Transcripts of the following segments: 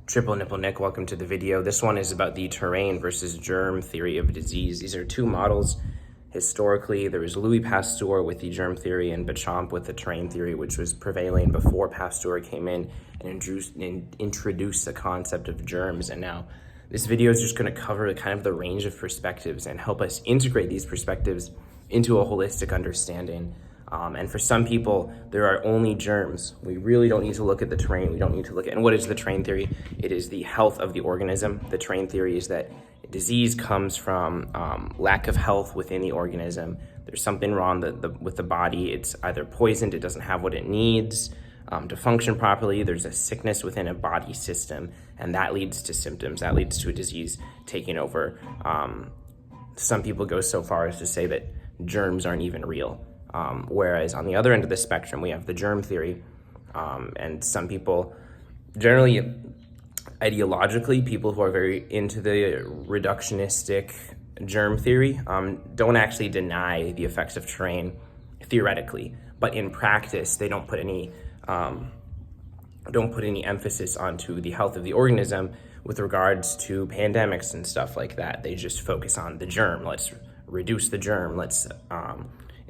Triple Nipple Nick, welcome to the video. This one is about the terrain versus germ theory of disease. These are two models. Historically, there was Louis Pasteur with the germ theory and Bechamp with the terrain theory, which was prevailing before Pasteur came in and introduced the concept of germs. And now this video is just going to cover kind of the range of perspectives and help us integrate these perspectives into a holistic understanding. And for some people, there are only germs. We really don't need to look at the terrain. We don't need to look at, and what is the terrain theory? It is the health of the organism. The terrain theory is that disease comes from lack of health within the organism. There's something wrong with the body. It's either poisoned, it doesn't have what it needs to function properly. There's a sickness within a body system, and that leads to symptoms. That leads to a disease taking over. Some people go so far as to say that germs aren't even real. Whereas on the other end of the spectrum, we have the germ theory, and some people, generally ideologically, people who are very into the reductionistic germ theory, don't actually deny the effects of terrain theoretically, but in practice, they don't put any emphasis onto the health of the organism with regards to pandemics and stuff like that. They just focus on the germ. Let's reduce the germ. Let's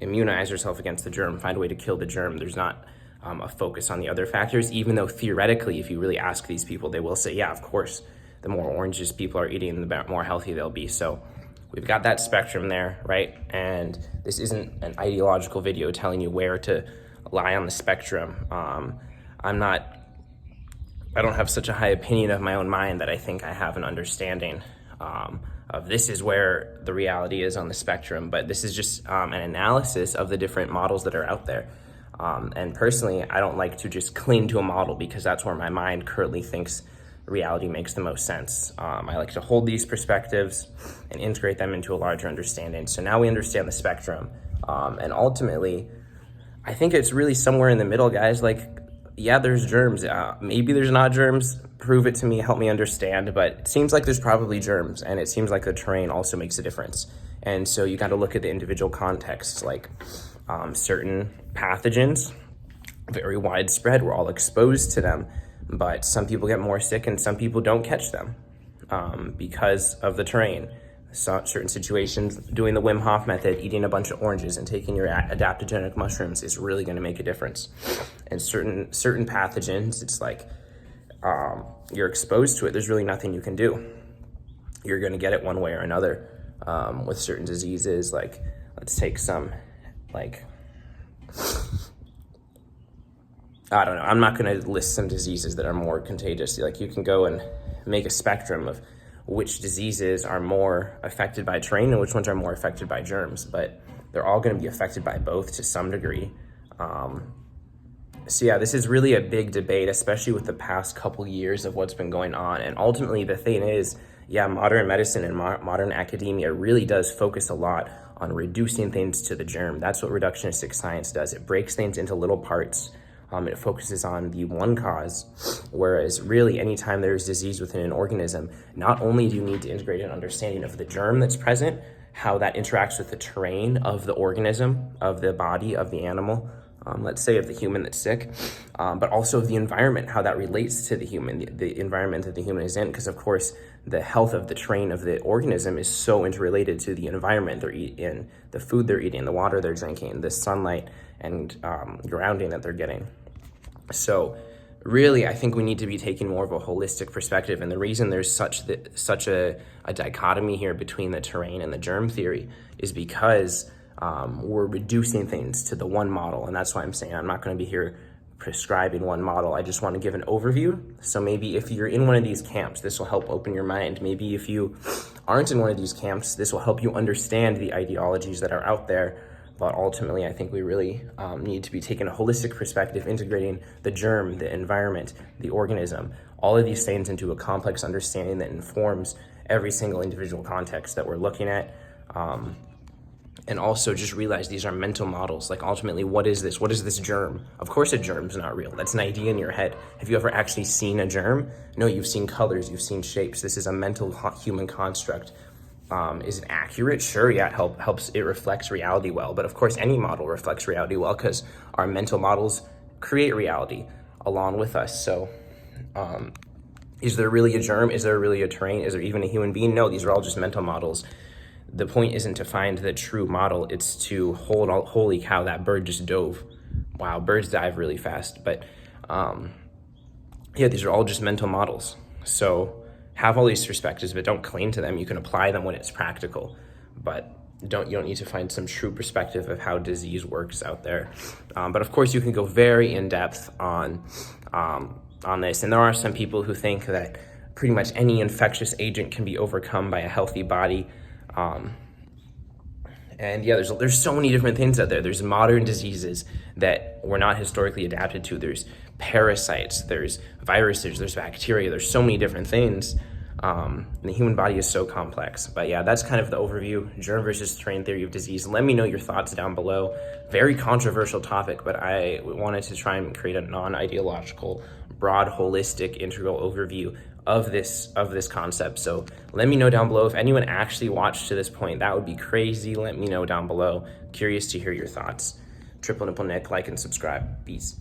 immunize yourself against the germ, find a way to kill the germ. There's not a focus on the other factors, even though theoretically, if you really ask these people, they will say, yeah, of course, the more oranges people are eating, the more healthy they'll be. So we've got that spectrum there, right? And this isn't an ideological video telling you where to lie on the spectrum. I don't have such a high opinion of my own mind that I think I have an understanding of this is where the reality is on the spectrum, but this is just an analysis of the different models that are out there. And personally, I don't like to just cling to a model because that's where my mind currently thinks reality makes the most sense. I like to hold these perspectives and integrate them into a larger understanding. So now we understand the spectrum. And ultimately, I think it's really somewhere in the middle, guys. Like, yeah, there's germs. Maybe there's not germs. Prove it to me, help me understand. But it seems like there's probably germs, and it seems like the terrain also makes a difference. And so you got to look at the individual contexts, like certain pathogens, very widespread. We're all exposed to them, but some people get more sick and some people don't catch them because of the terrain. So certain situations, doing the Wim Hof method, eating a bunch of oranges and taking your adaptogenic mushrooms is really going to make a difference. And certain pathogens, it's like you're exposed to it. There's really nothing you can do. You're going to get it one way or another. With certain diseases, like let's take some, like, I don't know. I'm not going to list some diseases that are more contagious. Like, you can go and make a spectrum of which diseases are more affected by terrain and which ones are more affected by germs, but they're all going to be affected by both to some degree. So yeah, this is really a big debate, especially with the past couple years of what's been going on. And ultimately the thing is, yeah, modern medicine and modern academia really does focus a lot on reducing things to the germ. That's what reductionistic science does. It breaks things into little parts. It focuses on the one cause, whereas really anytime there's disease within an organism, not only do you need to integrate an understanding of the germ that's present, how that interacts with the terrain of the organism, of the body, of the animal, let's say of the human that's sick, but also of the environment, how that relates to the human, the environment that the human is in, because of course the health of the terrain of the organism is so interrelated to the environment they're in, the food they're eating, the water they're drinking, the sunlight and grounding that they're getting. So really, I think we need to be taking more of a holistic perspective. And the reason there's such a dichotomy here between the terrain and the germ theory is because we're reducing things to the one model. And that's why I'm saying I'm not going to be here prescribing one model. I just want to give an overview. So maybe if you're in one of these camps, this will help open your mind. Maybe if you aren't in one of these camps, this will help you understand the ideologies that are out there. But ultimately, I think we really need to be taking a holistic perspective, integrating the germ, the environment, the organism, all of these things into a complex understanding that informs every single individual context that we're looking at. And also just realize these are mental models. Like, ultimately, what is this? What is this germ? Of course a germ's not real. That's an idea in your head. Have you ever actually seen a germ? No, you've seen colors, you've seen shapes. This is a mental human construct. Is it accurate? Sure, yeah, it helps. It reflects reality well. But of course, any model reflects reality well because our mental models create reality along with us. So Is there really a germ? Is there really a terrain? Is there even a human being? No, these are all just mental models. The point isn't to find the true model, it's to holy cow, that bird just dove. Wow, birds dive really fast. But yeah, these are all just mental models. So have all these perspectives, but don't cling to them. You can apply them when it's practical, but you don't need to find some true perspective of how disease works out there. But of course, you can go very in depth on this, and there are some people who think that pretty much any infectious agent can be overcome by a healthy body. And yeah, there's so many different things out there. There's modern diseases that we're not historically adapted to. There's parasites, there's viruses, there's bacteria, there's so many different things. And the human body is so complex. But yeah, that's kind of the overview, germ versus terrain theory of disease. Let me know your thoughts down below. Very controversial topic, but I wanted to try and create a non-ideological, broad, holistic, integral overview of this concept. So let me know down below. If anyone actually watched to this point, that would be crazy. Let me know down below. Curious to hear your thoughts. Triple Nipple Nick, like and subscribe. Peace.